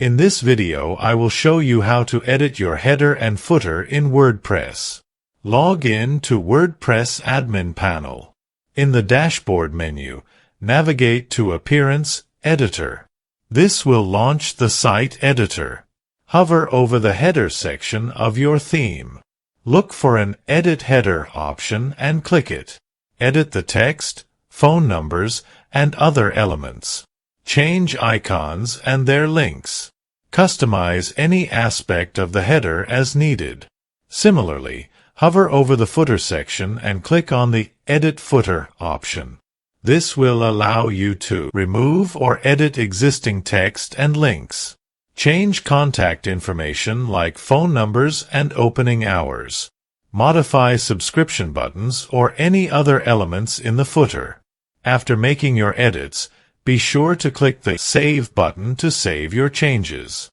In this video, I will show you how to edit your header and footer in WordPress. Log in to WordPress admin panel. In the dashboard menu, navigate to Appearance Editor. This will launch the site editor. Hover over the header section of your theme. Look for an Edit Header option and click it. Edit the text, phone numbers, and other elements. Change icons and their links. Customize any aspect of the header as needed. Similarly, hover over the footer section and click on the Edit Footer option. This will allow you to remove or edit existing text and links. Change contact information like phone numbers and opening hours. Modify subscription buttons or any other elements in the footer. After making your edits, be sure to click the Save button to save your changes.